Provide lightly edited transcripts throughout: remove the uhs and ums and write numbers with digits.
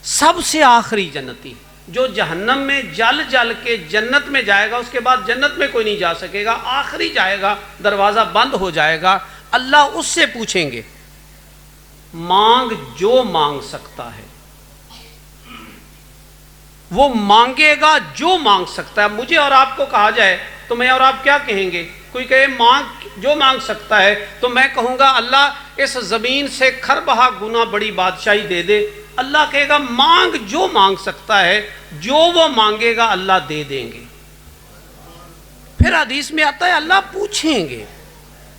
सबसे आखिरी जन्नती, जो जहन्नम में जल जल के जन्नत में जाएगा, उसके बाद जन्नत में कोई नहीं जा सकेगा, आखिरी जाएगा, दरवाज़ा बंद हो जाएगा। अल्लाह उससे पूछेंगे, मांग जो मांग सकता है। वो मांगेगा जो मांग सकता है। मुझे और आपको कहा जाए तो मैं और आप क्या कहेंगे? कोई कहे मांग जो मांग सकता है, तो मैं कहूँगा अल्लाह इस ज़मीन से खरबहा गुना बड़ी बादशाही दे दे। अल्लाह कहेगा मांग जो मांग सकता है, जो वो मांगेगा अल्लाह दे देंगे। फिर हदीस में आता है अल्लाह पूछेंगे,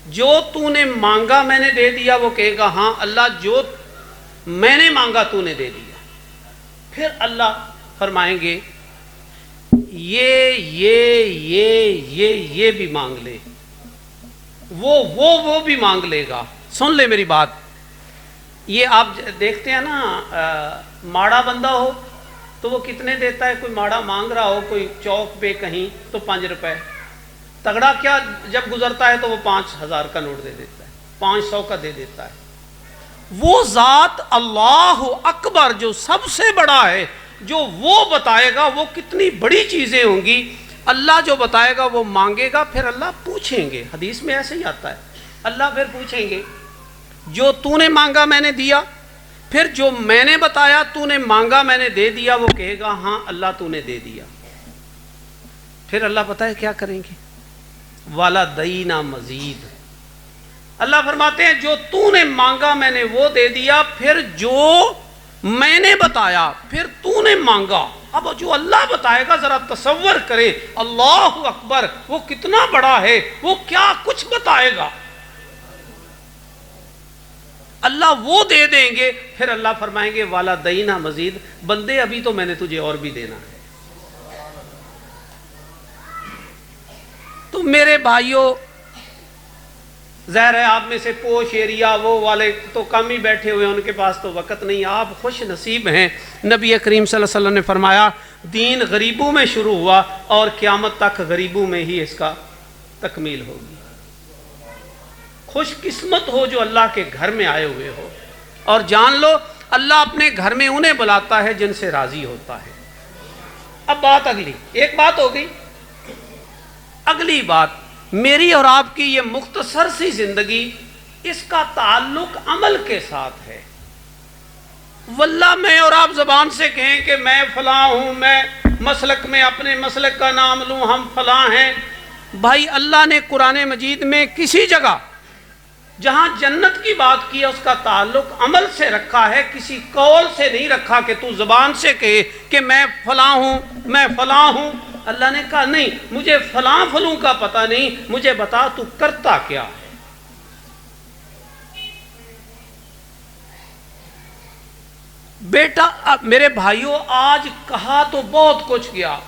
जो तूने मांगा मैंने दे दिया? वो कहेगा हाँ अल्लाह, जो मैंने मांगा तूने दे दिया। फिर अल्लाह फरमाएंगे ये भी मांग ले, वो भी मांग लेगा। सुन ले मेरी बात, ये आप देखते हैं ना, माड़ा बंदा हो तो वो कितने देता है? कोई माड़ा मांग रहा हो कोई चौक पे कहीं तो 5 रुपए। तगड़ा क्या जब गुजरता है तो वो 5000 का नोट दे देता है, 500 का दे देता है। वो जात अल्लाह अकबर जो सबसे बड़ा है, जो वो बताएगा वो कितनी बड़ी चीजें होंगी, अल्लाह जो बताएगा वो मांगेगा। फिर अल्लाह पूछेंगे, हदीस में ऐसे ही आता है, अल्लाह फिर पूछेंगे जो तूने मांगा मैंने दिया? फिर जो मैंने बताया तूने मांगा मैंने दे दिया? वो कहेगा हाँ अल्लाह तूने दे दिया। फिर अल्लाह पता है क्या करेंगे? वाला दईना मजीद। अल्लाह फरमाते हैं जो तूने मांगा मैंने वो दे दिया, फिर जो मैंने बताया फिर तूने मांगा। अब जो अल्लाह बताएगा जरा तसव्वुर करे, अल्लाह अकबर, वो कितना बड़ा है, वो क्या कुछ बताएगा। अल्लाह वो दे देंगे। फिर अल्लाह फरमाएंगे वाला दईना मजीद, बंदे अभी तो मैंने तुझे और भी देना है। तो मेरे भाइयों, ज़ाहिर है आप में से पोश एरिया वो वाले तो कम ही बैठे हुए, उनके पास तो वक़्त नहीं। आप खुश नसीब हैं। नबी करीम सल्लल्लाहु अलैहि वसल्लम ने फरमाया दीन गरीबों में शुरू हुआ और क़यामत तक गरीबों में ही इसका तकमील होगी। खुशकिस्मत हो जो अल्लाह के घर में आए हुए हो, और जान लो अल्लाह अपने घर में उन्हें बुलाता है जिनसे राज़ी होता है। अब बात अगली, एक बात हो गई, अगली बात, मेरी और आपकी ये मुख्तसर सी जिंदगी, इसका ताल्लुक अमल के साथ है। वल्लाह मैं और आप जबान से कहें कि मैं फलां हूं, मैं मसलक में अपने मसलक का नाम लूं, हम फलां हैं, भाई अल्लाह ने कुरान मजीद में किसी जगह जहां जन्नत की बात की है उसका ताल्लुक अमल से रखा है, किसी कौल से नहीं रखा कि तू जबान से कहे कि मैं फलां हूं, मैं फलां हूं। अल्लाह ने कहा नहीं, मुझे फलां फलूं का पता नहीं, मुझे बता तू करता क्या है। बेटा मेरे भाइयों, आज कहा तो बहुत कुछ गया,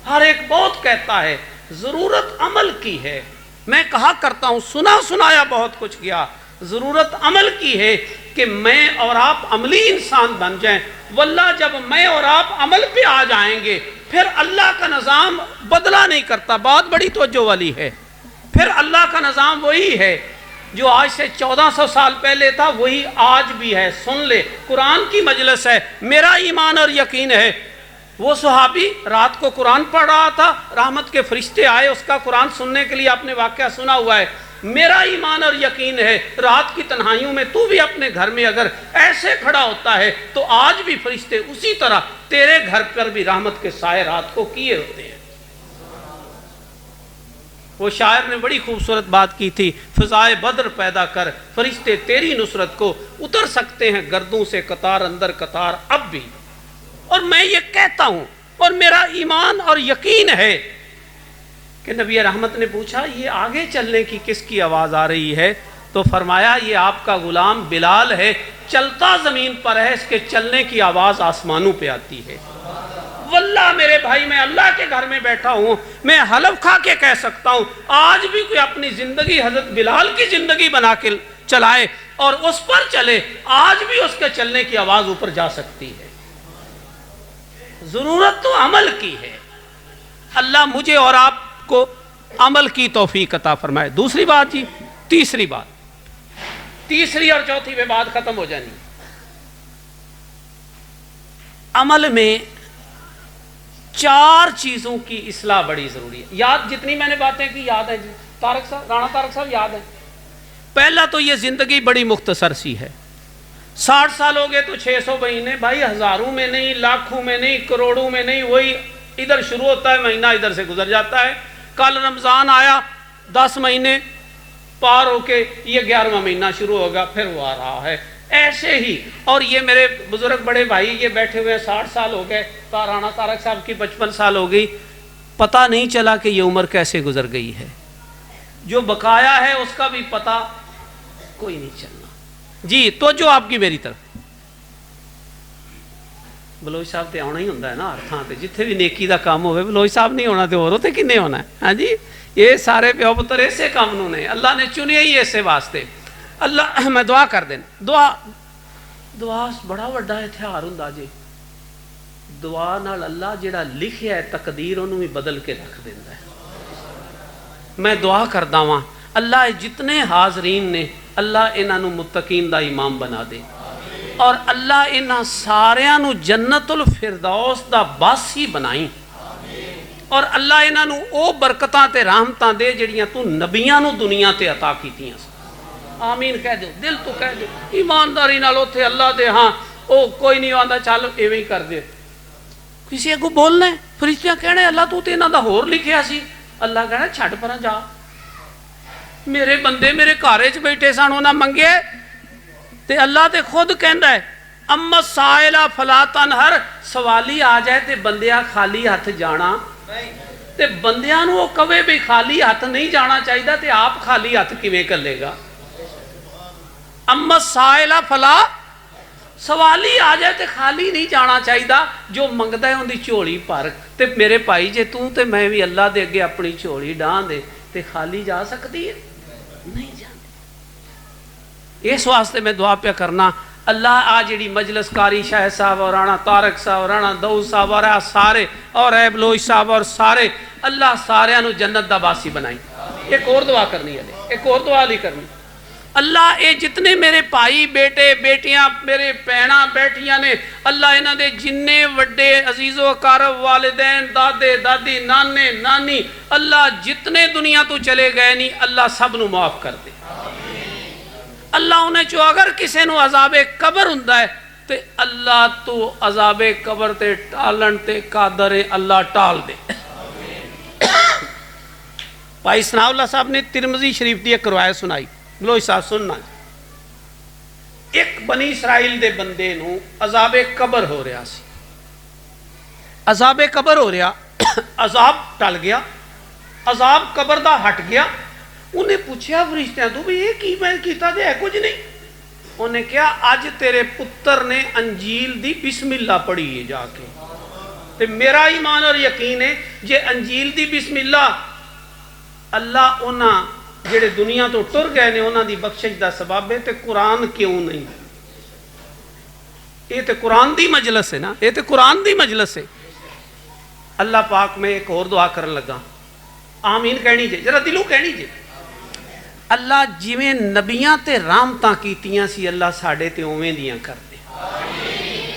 हर एक बहुत कहता है, जरूरत अमल की है। मैं कहा करता हूं सुना सुनाया बहुत कुछ गया, जरूरत अमल की है कि मैं और आप अमली इंसान बन जाएं। वल्लाह जब मैं और आप अमल पे आ जाएंगे फिर अल्लाह का निज़ाम बदला नहीं करता। बात बड़ी तवज्जो वाली है। फिर अल्लाह का निज़ाम वही है जो आज से 1400 साल पहले था, वही आज भी है। सुन ले, कुरान की मजलिस है, मेरा ईमान और यकीन है। वो सहाबी रात को कुरान पढ़ रहा था, रहमत के फरिश्ते आए उसका कुरान सुनने के लिए, आपने वाकया सुना हुआ है। मेरा ईमान और यकीन है रात की तन्हाइयों में तू भी अपने घर में अगर ऐसे खड़ा होता है तो आज भी फरिश्ते उसी तरह तेरे घर पर भी रहमत के साए रात को किए होते हैं। वो शायर ने बड़ी खूबसूरत बात की थी, फिजाए बद्र पैदा कर फरिश्ते तेरी नुसरत को, उतर सकते हैं गर्दों से कतार अंदर कतार अब भी। और मैं ये कहता हूं और मेरा ईमान और यकीन है कि नबी रहमत ने पूछा ये आगे चलने की किसकी आवाज़ आ रही है? तो फरमाया ये आपका गुलाम बिलाल है, चलता ज़मीन पर है, इसके चलने की आवाज़ आसमानों पे आती है। वल्लाह मेरे भाई, मैं अल्लाह के घर में बैठा हूँ, मैं हलफ खा के कह सकता हूँ आज भी कोई अपनी ज़िंदगी हज़रत बिलाल की ज़िंदगी बना के चलाए और उस पर चले, आज भी उसके चलने की आवाज़ ऊपर जा सकती है। ज़रूरत तो अमल की है। अल्लाह मुझे और आप को अमल की तौफीक अता फरमाए। दूसरी बात जी, तीसरी बात, तीसरी और चौथी पे बात खत्म हो जानी। अमल में 4 चीज़ों की इस्लाह बड़ी ज़रूरी है। याद, जितनी मैंने बातें की याद है जी? तारक साहब, राणा तारक साहब, याद है? पहला तो ये ज़िंदगी बड़ी मुख्तसर सी है। 60 साल हो गए तो 600 महीने भाई, हज़ारों में नहीं, लाखों में नहीं, करोड़ों में नहीं, वही इधर शुरू होता है महीना, इधर से गुजर जाता है। कल रमज़ान आया, 10 महीने पार होके ये 11वां महीना शुरू होगा, फिर वो आ रहा है ऐसे ही। और ये मेरे बुजुर्ग बड़े भाई ये बैठे हुए हैं, 60 साल हो गए, राणा तारक साहब की 55 साल हो गई, पता नहीं चला कि ये उम्र कैसे गुजर गई है। जो बकाया है उसका भी पता कोई नहीं चलना जी। तो जो आपकी मेरी तरफ बलोच साहब तो आना ही होंगे है ना, हर थां ते जिथे भी नेकी का काम हो, बलोच साहब नहीं होना तो होर उत्थे किन्ने होना है? हाँ जी, ये सारे प्यो पुत्र इसे काम नूं ने अल्लाह ने चुनिया ही इसे वास्ते। अल्लाह मैं दुआ कर देना, दुआ बड़ा वड्डा हथियार हुंदा जी। दुआ नाल अल्लाह जिहड़ा लिखिया है तकदीर उन्होंने भी बदल के रख देंदा है। मैं दुआ करदा वां अल्लाह जितने हाजरीन ने अल्लाह इन्हां नूं मुत्तकीन दा इमाम बना दे, और अल्लाह इन्हां सारियां नूं जन्नतुल फिरदौस दा वासी बनाई, और अल्लाह इन्हां नूं ओ बरकतां ते रहमतां दे जिहड़ियां तू नबियां नूं दुनिया ते अता कीतियां। आमीन कह दो, दिल तो कह दो ईमानदारी नाल। उत्थे अल्लाह दे हाँ ओ कोई नहीं आंदा, चल इवें ही कर दे। किसी अगों बोलना है, फरिश्तियां कहने अल्लाह तू तो इन्हां दा होर लिखिया सी। अल्लाह कहना छड्ड परां जा, मेरे बंदे मेरे घर च बैठे सन, उन्हां मंगे ते अल्लाह ते खुद कहंदा है अम्मा साइला फला तनहर, सवाली आ जाए ते बंदिया खाली हथ जाना, ते बंदियां नूं कवे भी खाली हथ नहीं जाना चाहिए, ते आप खाली हथ किवें कल्लेगा? अम्मा साइला फला, सवाली आ जाए तो खाली नहीं जाना चाहिए, जो मंगता है उनकी झोली भर। ते मेरे भाई जे तू ते मैं भी अल्लाह दे अगे अपनी झोली डाह दे ते खाली जा सकती है? नहीं जाती। इस वास्ते मैं दुआ पे करना अल्लाह आ जी मजलसकारी शाह साहब और राणा तारक साहब, राणा दाऊद साहब और आ सारे, और ऐ बलोच साहब और सारे, अल्लाह सारियां नूं जन्नत दा वासी बनाई। एक और दुआ करनी है, एक और दुआ ली करनी। अल्लाह ये जितने मेरे भाई बेटे बेटियां मेरे भैणा बैठियां ने, अल्लाह इन्हां दे जिन्ने वड्डे अजीज़ो अकारब वालिदैन दादे दादी नाने नानी, अल्लाह जितने दुनिया तो चले गए नहीं, अल्लाह सब नूं माफ़ कर दे। अल्लाह उन्हें चो अगर किसी नूं अज़ाबे कबर हुंदा है तो अल्लाह तू अज़ाबे कबर ते टालन ते कादर है, अल्लाह टाल दे। भाई सनाउल्लाह साहब ने तिरमिज़ी शरीफ की एक रवायत सुनाई, बलोच साहब सुनना। एक बनी इसराइल दे बंदे नूं अज़ाबे कबर हो रहा सी, अज़ाबे कबर हो रहा, अज़ाब टल गया, अज़ाब कबर दा हट गया। उन्हें पूछया फरिश्तियां तू भी ये की मैं कीता जे है कुछ नहीं? उन्हें कहा अज तेरे पुत्र ने अंजील दी बिस्मिल्लाह पढ़ी है जाके, ते मेरा ईमान और यकीन है जे अंजील दी बिस्मिल्लाह अल्लाह उन्हां जेड़े दुनिया तो टुर गए ने उन्हां दी बख्शिश दा सबब है, ते कुरान क्यों नहीं? ये तो कुरान दी मजलस है ना, ये तो कुरान दी मजलस है। अल्लाह पाक में एक और दुआ करन लगा, आमीन कहनी जे, जरा दिलों कहनी जे। अल्लाह जिवें नबियां ते रहमतां कीतियां सी, अल्लाह साडे ते उवें दियां कर दे।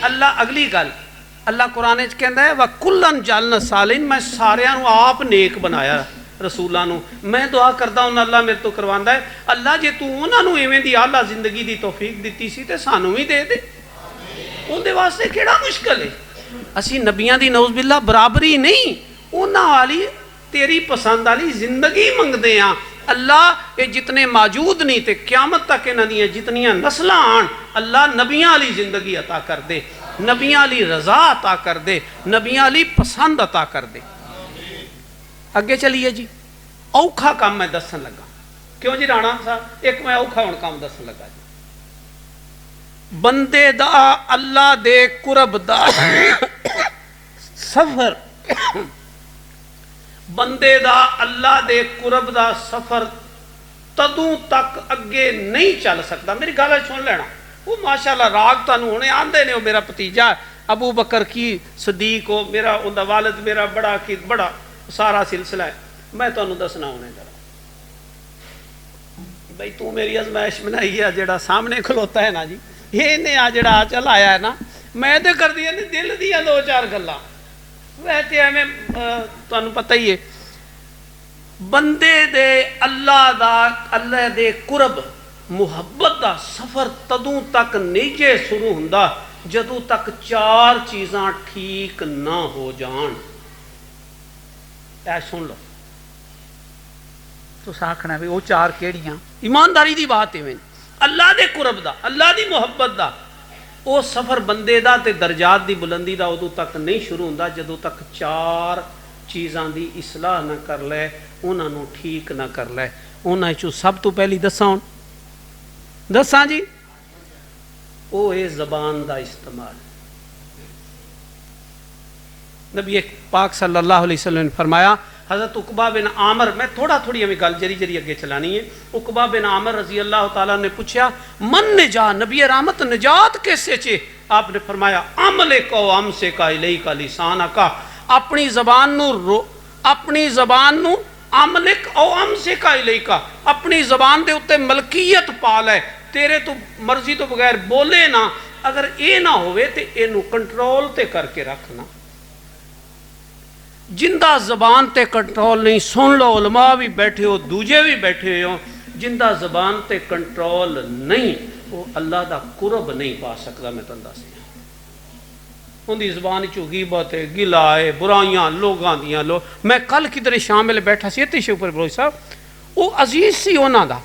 अल्लाह अगली गल अल्लाह कुरान च कहंदा है व कुल्लन जअलना सालिन, मैं सारियां नूं आप नेक बनाया रसूलां नूं। मैं दुआ करदा हूं अल्लाह मेरे तो करवांदा है, अल्लाह जे तू उन्हां नूं इवें दी आला जिंदगी दी तौफीक दित्ती सी ते सानूं भी दे दे। उहदे वास्ते केड़ा मुश्किल है? असीं नबियां दी नौज़ बिल्ला बराबरी नहीं, उन्हां वाली तेरी पसंद वाली जिंदगी मंगदे आ। अल्लाह ये जितने मौजूद नहीं ते क्यामत तक इन्हां दियां जितनियां नस्लां आन, अल्लाह नबियां वाली जिंदगी अता कर दे, नबियां वाली रजा अता कर दे, नबियां वाली पसंद अता कर दे। अगे चलिए जी, औखा काम मैं दसन लगा। क्यों जी राणा साहब? एक मैं औखा हुण काम दसन लगा जी। बंदे दा अल्लाह दे कुरब दा सफर, बंदे दा अल्लाह दे कुरब दा सफर तदों तक अगे नहीं चल सकता। मेरी गल सुन लेना। वो माशाअल्लाह राग तुहानूं हुणे आंदे ने, मेरा भतीजा अबू बकर की सदीक हो, मेरा उनका वालिद मेरा बड़ा की बड़ा सारा सिलसिला है। मैं तुहानूं दसना हुणे जरा भाई, तू मेरी अजमाइश बनाई है, जेड़ा सामने खलोता है ना जी, ये इन्हें आ जड़ा चल आया है ना, मैं तो कर दिया नहीं दिल दिया दो चार गल्लां वैसे एवें तुहानूं पता ही है बंदे दे अल्लाह दे कुरब मुहब्बत दा सफ़र तदों तक नहीं जे शुरू हुंदा जदों तक चार चीज़ां ठीक ना हो जान। ऐ सुन लो तुस आखना भी वो चार केड़ियां ईमानदारी दी बात है अल्लाह दे कुरब दा अल्लाह दी मुहब्बत दा वो सफ़र बंदे दा ते दर्जात दी बुलंदी दा उदों तक नहीं शुरू हुंदा जदों तक चार चीज़ां दी इसलाह ना कर लै उन्हां नूं ठीक ना कर लै। उन्हां चों सब तो पहली दसां जी वो है ज़बान दा इस्तेमाल। नबी पाक सल्लल्लाहु अलैहि वसल्लम ने फरमाया हज़रत उकबा बिन आमर मैं थोड़ी हमें गल जरी अगे चलानी है। उकबा बिन आमर रजी अल्लाह तआला ने पूछा मन निजा नबी रहमत निजात कैसे चे आपने फरमाया अमले को अम से का इलई का लिसाना का अपनी जबान नू अमलिक औ अम से का इलई का अपनी जबान दे उत्ते मलकीयत पा लै तेरे तो मर्जी तो बगैर बोले ना अगर ये ना होवे ते इनू कंट्रोल ते करके रखना। जिंदा जबान ते कंट्रोल नहीं सुन लो उलमा भी बैठे हो दूजे भी बैठे हो जिंदा जबान ते कंट्रोल नहीं वो अल्लाह दा कुरब नहीं पा सकता। मैं तुहानूं दस उनकी जबान च गीबत है गिला है बुराइयां लोगों दियां मैं कल किधरे शाम वेले बैठा सी इत्थे शिवपुर बलोच साहब वो अजीज सी उन्हां दा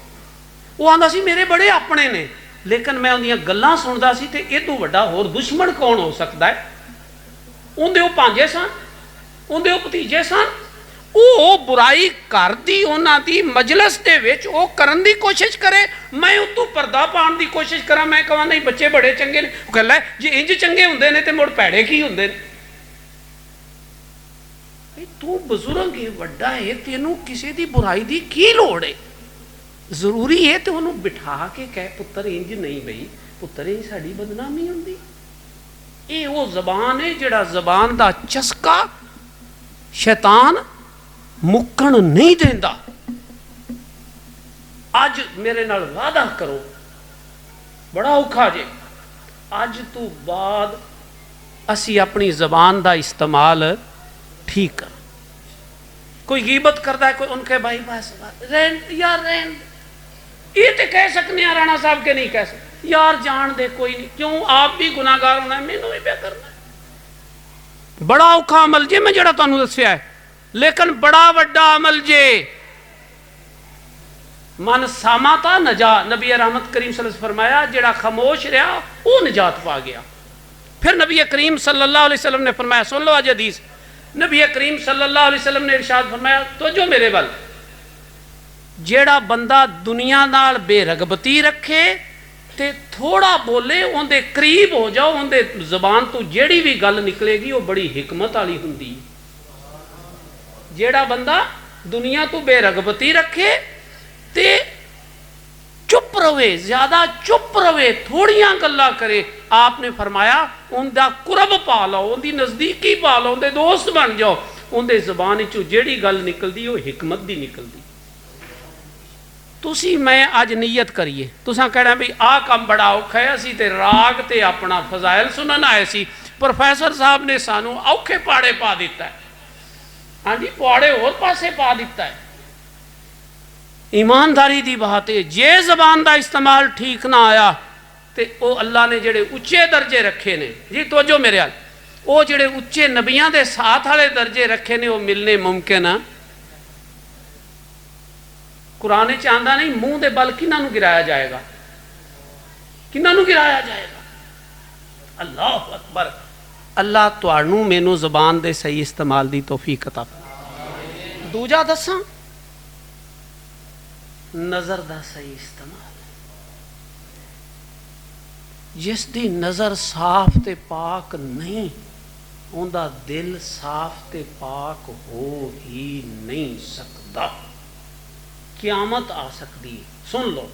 वो आंदा सी मेरे बड़े अपने ने लेकिन मैं उन्दियां गल्लां सुनदा सी ते इह तों वड्डा होर दुश्मन कौन हो सकता है। उनदे वो भांजे सन उनदे वो भतीजे सन वो बुराई कर दी उन्हां दी मजलिस दे विच वो करन दी कोशिश करे मैं उत्तों पर्दा पाउण दी कोशिश करा मैं कहां नहीं बच्चे बड़े चंगे ने गल है जे इंज चंगे हुंदे ने ते मुड़ भैड़े की हुंदे ने। तू बजुर्ग है वड्डा है तेनू किसी दी बुराई दी की लोड़ है जरूरी है तो उन्होंने बिठा के कह पुत्र इंज नहीं बई पुत्र इंज साड़ी बदनामी हुंदी। ये वो जबान है जिहड़ा जबान दा चस्का शैतान मुक्कण नहीं देंदा। अज मेरे नाल वादा करो बड़ा औखा जे अज तो बाद असी अपनी जबान दा इस्तेमाल ठीक कर। कोई गीबत करता है कोई उनके भाई बस यार रहन ये तो कह सकते हैं राणा साहब के नहीं कह सकते यार जान दे कोई नहीं क्यों आप भी गुनाहगार होना है मैनू भी क्या करना है। बड़ा औखा अमल जे मैं जरा तुहानू दस्सिया है लेकिन बड़ा वड्डा अमल जे मन सामाता नजा नबी रहमत करीम सल्लल्लाहु अलैहि वसल्लम फरमाया जेड़ा खामोश रहा वो निजात पा गया। फिर नबी करीम सल्लल्लाहु अलैहि वसल्लम ने फरमाया सुन लो आज हदीस नबी करीम सल्लल्लाहु अलैहि वसल्लम ने इरशाद फरमाया तो जो मेरे वल जेड़ा बंदा दुनिया नाल बेरगबती रखे ते थोड़ा बोले उनके करीब हो जाओ उनके जबान तो जेड़ी भी गल निकलेगी वो बड़ी हिकमत वाली हुंदी। जेड़ा बंदा दुनिया तो बेरगबती रखे ते चुप रवे ज्यादा चुप रवे थोड़ियां गल्लां करे आपने फरमाया उनका कुरब पा लो उनकी नजदीकी पा लो उनके दोस्त बन जाओ उनके जबान चो जेड़ी गल निकलती वो हिकमत की निकलती। तुसी मैं अज नीयत करिए तुसा कहना भी आ काम बड़ा औखा है असी ते राग ते अपना फजाइल सुनन आए सी प्रोफैसर साहब ने सानू औखे पाड़े पा दिता है। हाँ जी पाड़े होर पासे पा दिता है। ईमानदारी की बात है जे जबान का इस्तेमाल ठीक ना आया तो वो अल्लाह ने जेड़े उच्चे दर्जे रखे ने जी तवज्जो मेरे हाल वो जेड़े उच्चे नबियां दे साथ वाले दर्जे रखे ने वो मिलने मुमकिन है। कुरान च आंदा नहीं मुंह दे बल किन्हां नूं गिराया जाएगा किन्हां नूं गिराया जाएगा। अल्लाह अकबर अल्लाह तुहानू मैनू जबान दे सही इस्तेमाल दी तौफीक अता फरमाए। दूजा दसां नजर दा सही इस्तेमाल जिस दी नजर साफ ते पाक नहीं उनका दिल साफ ते पाक हो ही नहीं सकता। क्यामत आ सकती है सुन लो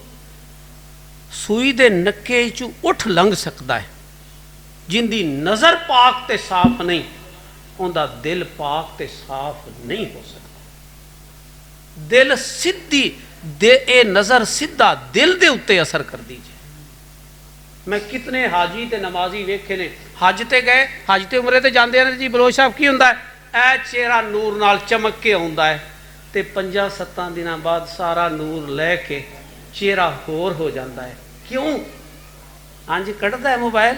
सूई दे नक्के चू उठ लंघ सकता है जिंदी नजर पाक ते साफ नहीं उनका दिल पाक ते साफ नहीं हो सकता। दिल सीधी ए नजर सीधा दिल दे उत्ते असर कर दीजिए मैं कितने हाजी ते नमाजी वेखे ने, हज ते गए, हज ते उमरे ते जाते हैं जी, बलोच साहब की होंदा है, ए चेहरा नूर नाल चमक के आउंदा है, ते 5-7 दिनों बाद सारा नूर लैके चेहरा होर हो जाता है। क्यों? अंज कढ़दा है मोबाइल,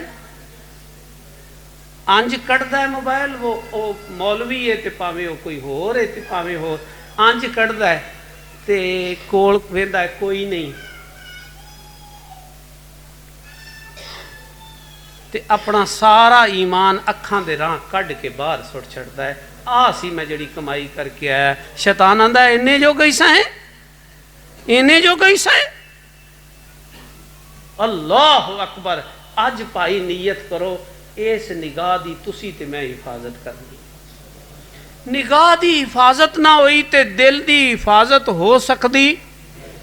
अंज कढ़दा है मोबाइल, वो मौलवी है तो भावें वो कोई होर है तो भावें होर, अंज कढ़दा है तो कोल वेंदा है कोई नहीं, ते अपना सारा ईमान अखां दे राह कढ़ के बाहर सुट छड़दा है। आ सी मैं जिहड़ी कमाई करके आया। शैतान आंदा इन्ने जो गईसा है, इन्ने जो गईसा है। अल्लाह अकबर। अज भाई नीयत करो इस निगाह की तुसी ते मैं हिफाजत करनी। निगाह की हिफाजत ना हुई तो दिल की हिफाजत हो सकती?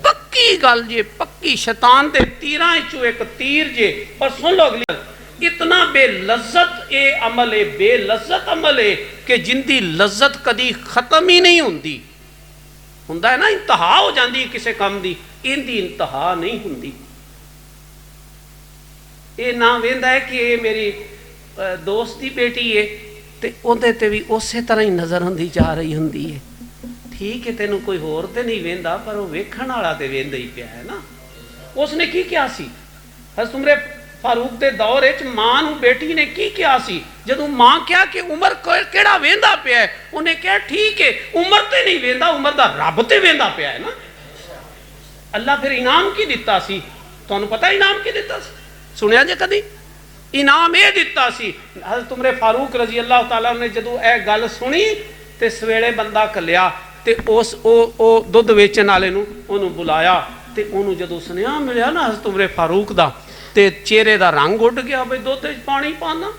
पक्की गल जे, पक्की। शैतान के तीरां चो एक तीर जे। पर सुन लो अगली, इतना बेलज्जत ये अमल है, बेलज्जत अमल है कि जिंदी लज्जत कदी खत्म ही नहीं होंदी। हुंदा है ना इंतहा हो जाती किसी काम की, इनकी इंतहा नहीं होंदी। ये ना वेंदा है कि ये मेरी दोस्त की बेटी है तो उहदे ते भी उस तरह ही नज़र होंदी जा रही होंदी है। ठीक है तेनों कोई होर तो नहीं वेंदा, पर वो वेखण वाला तो वेंदा ही पिया है ना। उसने की क्या सी हज़रत उमर फारूक के दौर मां नूं बेटी ने की क्या सी, जदों मां क्या कि उमर केड़ा वेंदा पिया है, उन्हें कहा ठीक है उमर तो नहीं वेंदा, उमर दा रब तो वेंदा पिया है ना। अल्लाह फिर इनाम की दिता सी, तुहानूं पता इनाम की दिता सी? सुनिया जे कदी? इनाम यह दिता सी। हज़रत उमर फारूक रजी अल्लाह तआला ने जदों यह गल सुनी तो सवेले बंदा घलिया तो उस दुध वेचण वाले नूं उहनूं बुलाया, तो उहनूं जदों सुनिया मिलिया ना हज़रत उमर फारूक दा, तो चेहरे का रंग उड़ गया, भाई दुध पानी पाना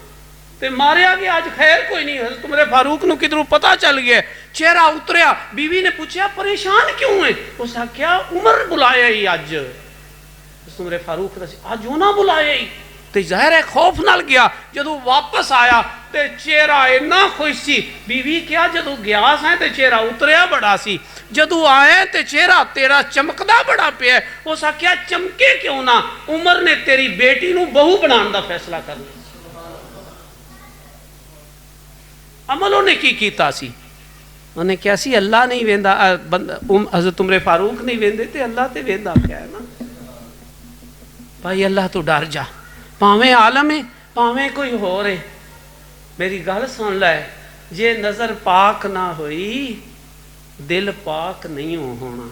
तो मारिया गया। अज खैर कोई नहीं। हज़रत उमर फारूक नूं किधरों पता चल गया, चेहरा उतरिया। बीवी ने पूछा परेशान क्यों है? उस आख्या उमर बुलाया ही अज। उमर फारूक दस अज उन्हें बुलाया ही, तो जाहिर है खौफ नाल गया। जदों वापस आया तो चेहरा इन्ना खुश सी। बीवी क्या जदों गया सा तो चेहरा उतरिया बड़ा सी, जदों आया तो चेहरा तेरा चमकदा बड़ा पिया। उस आख्या चमके क्यों ना, उमर ने तेरी बेटी नूं बहू बनाने का फैसला कर लिया। अमल उन्हें की कीता सी? उन्हें क्या सी अल्लाह नहीं वेंदा, हज़रत उमर फारूक नहीं वेंदे तो अल्लाह तो वेंदा पिया है ना। भाई अल्लाह तो डर जा, भावें आलम है भावें कोई होर है। मेरी गल सुन लै, जे नज़र पाक ना हुई दिल पाक नहीं होना।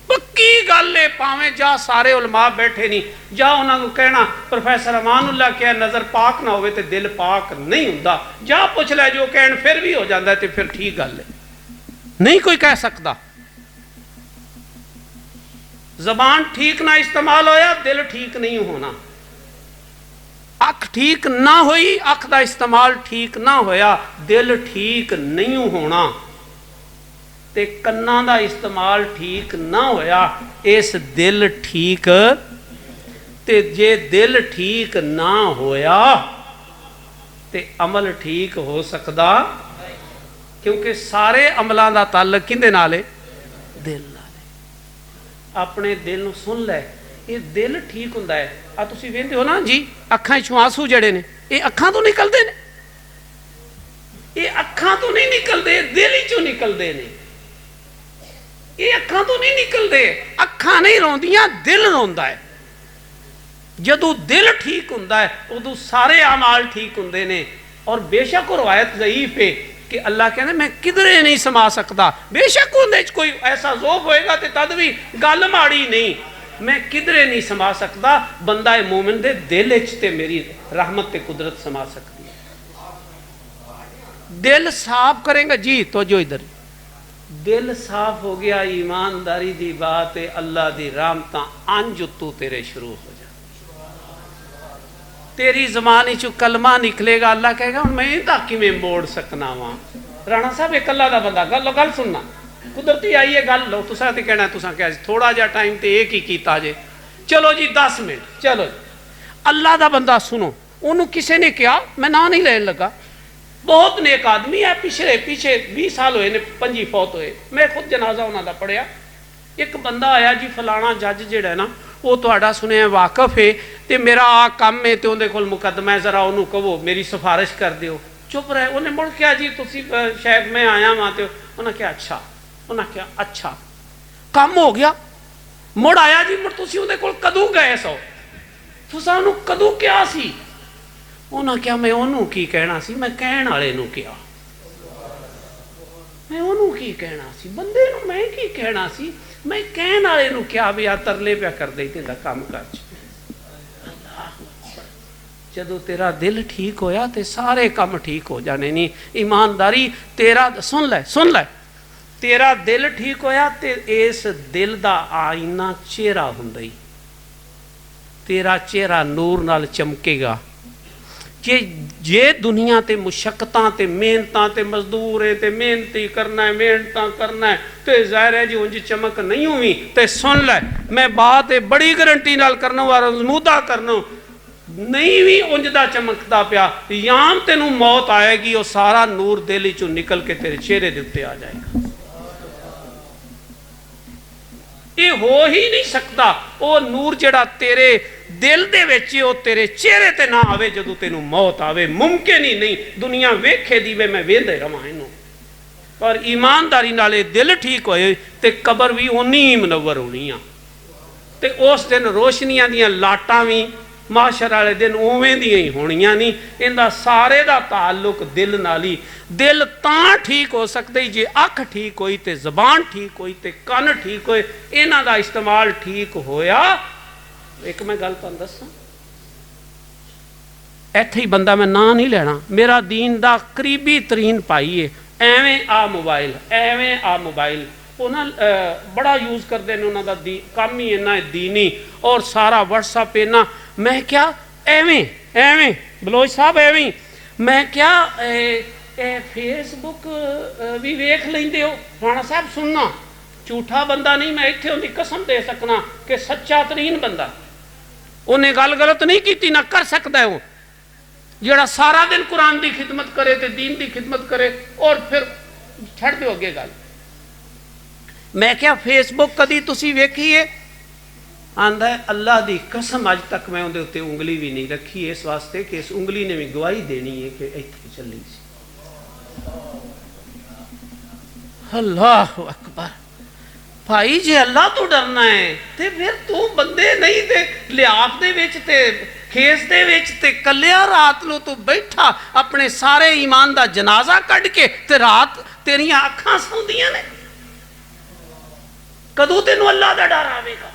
पक्की गल है। भावें जा सारे उलमा बैठे नहीं, जा उन्होंने कहना प्रोफैसर अमानुल्लाह क्या नज़र पाक ना हो तो दिल पाक नहीं होंदा, जा पूछ लै जो कहन फिर भी हो जाता है तो फिर ठीक गल है। नहीं कोई कह सकता। जबान ठीक ना इस्तेमाल होया दिल ठीक नहीं होना। अख ठीक ना हुई, अख का इस्तेमाल ठीक ना होया दिल ठीक नहीं होना। ते कन्ना का इस्तेमाल ठीक ना होया इस दिल ठीक। ते जे दिल ठीक ना होया ते अमल ठीक हो सकता? क्योंकि सारे अमलों का ताल्लुक किहदे नाल है? दिल नाल। अपने दिल नूं सुन लै, ये दिल ठीक हुंदा है। आ तुसीं वेंदे हो ना जी अखां चों आंसू जड़े ने, ये अखां तो निकलते ने, ये अखां तो नहीं निकलते, दिल ही चों निकलते ने। ये अखां तो नहीं निकलते, अखां नहीं रोंदियां दिल रोंदा है। जदों दिल ठीक हुंदा है उदों सारे अमाल ठीक हुंदे ने। और बेशक वो रवायत ज़ईफ है कि अल्लाह कहने मैं किधरे नहीं समा सकता। बेशक उन्हें कोई ऐसा ज़ौफ़ होएगा तो तद भी गल माड़ी नहीं, मैं किधरे नहीं समा सकता। बंदा मोमिन दे दिल च मेरी रहमत ते कुदरत समा सकती है। दिल साफ करेंगे जी तो जो इधर दिल साफ हो गया, ईमानदारी की बात है, अल्लाह की रहमत अंज तू तेरे शुरू हो जा। तेरी जबान चो कलमा निकलेगा, अल्लाह कहेगा हुण मैं इहदा किवें मोड़ सकना वा। राणा साहब एक अल्लाह का बंदा गल गल सुनना, कुदरती आई है गल लो। तुसा तो कहना तुसा क्या थोड़ा जा टाइम तो एक ही किया जे, चलो जी 10 मिनट चलो जी। अल्लाह का बंदा सुनो, उन्होंने किसी ने कहा, मैं ना नहीं लेन लगा, बहुत नेक आदमी है, पिछले पीछे 20 साल होए ने 5 फौत होए, मैं खुद जनाजा उन्हों का पढ़िया। एक बंदा आया जी फलाना जज जिहड़ा है ना वो तुहाडा सुनिया वाकफ है तो मेरा आ काम है तो उहदे कोल मुकदमा है, जरा उन्होंने कहो मेरी सिफारिश कर दिओ। चुप रहे। उन्हें मुड़ क्या जी तुसी शायद मैं आया वहाँ तो उन्हें क्या अच्छा, उन्हें क्या अच्छा काम हो गया। मुड़ आया जी मुड़ तुसी उहदे कोल कदों गए सो, तुसां उहनूं कदों क्या सी? उन्हें क्या मैं उन्होंने की कहना सी, मैं कहण वाले नूं क्या, मैं उन्होंने की कहना सी, बंदे नूं मैं की कहना सी, मैं कहण वाले नूं क्या भी आ तरले पिया कर दे तेरा काम कर। जदों तेरा दिल ठीक होया तो सारे काम ठीक हो जाने। नहीं ईमानदारी तेरा सुन लै तेरा दिल ठीक होया तो इस दिल का आईना चेहरा हुंदा ही, तेरा चेहरा नूर नाल चमकेगा। जे दुनिया ते मुशक्कतां ते मेहनतां ते मजदूर है ते मेहनती करना है, मेहनतां करना है तो जाहिर है जी उंज चमक नहीं हुई। तो सुन लै मैं बात बड़ी गारंटी नाल करना वाला मुदा करना नहीं भी उंज दा चमकदा पिया, याम तेनू मौत आएगी वो सारा नूर दिल चों निकल के तेरे चेहरे दे उत्ते आ जाएगा। ये हो ही नहीं सकता। वो नूर जिहड़ा तेरे दिल दे विच वो तेरे चेहरे ते ना आवे जदों तेनू मौत आवे, मुमकिन ही नहीं। दुनिया वेखे दी वे मैं वेंदे रवां इनू, पर ईमानदारी नाल दिल ठीक होए ते कबर भी उन्नी ही मुनव्वर होनी आ। ते उस दिन रोशनियां दियां लाटां भी माशर वाले दिन उवें दियां ही होणियां नहीं। इहदा सारे दा ताल्लुक दिल नाल ही। दिल तां ठीक हो सकदे जे अख ठीक होई ते जबान ठीक होई ते कन ठीक होए, इन्हां दा इस्तेमाल ठीक होया। एक मैं गल तुहानूं दस्सां, इत्थे ही बंदा मैं नां नहीं लेना, मेरा दीन दा करीबी तरीन भाई है, एवें आ मोबाइल एवें आ मोबाइल उन्हें बड़ा यूज़ करते हैं, उन्होंने दी काम ही इन्ना दीनी और सारा व्हाट्सअप इन्ना। मैं क्या एवें एवें बलोच साहब एवें मैं क्या फेसबुक भी वेख लेंदे हो राणा साहब? सुनना झूठा बंदा नहीं, मैं इत्थे उनकी कसम दे सकना कि सच्चा तरीन बंदा, उन्हें गल गलत नहीं की ना कर सकता है। वो जिहड़ा सारा दिन कुरान की खिदमत करे ते दीन की खिदमत करे और फिर छड़ दो अगे गल। मैं क्या फेसबुक कदी तुसी वेखी है? आंदा है अल्लाह की कसम अज तक मैं उहदे उत्ते उंगली भी नहीं रखी, इस वास्ते कि इस उंगली ने भी गवाही देनी है कि इत्थे चली सी। अल्लाह अकबर। भाई जे अल्लाह तो डरना है तो फिर तू बंदे नहीं ते लिहाफ दे विच ते खेस दे विच ते कलिया रात नु तू बैठा अपने सारे ईमान दा जनाजा कढ़ के ते रात तेरियां अखां सौंदियां ने। कदों तेनू अल्लाह दा डर आवेगा?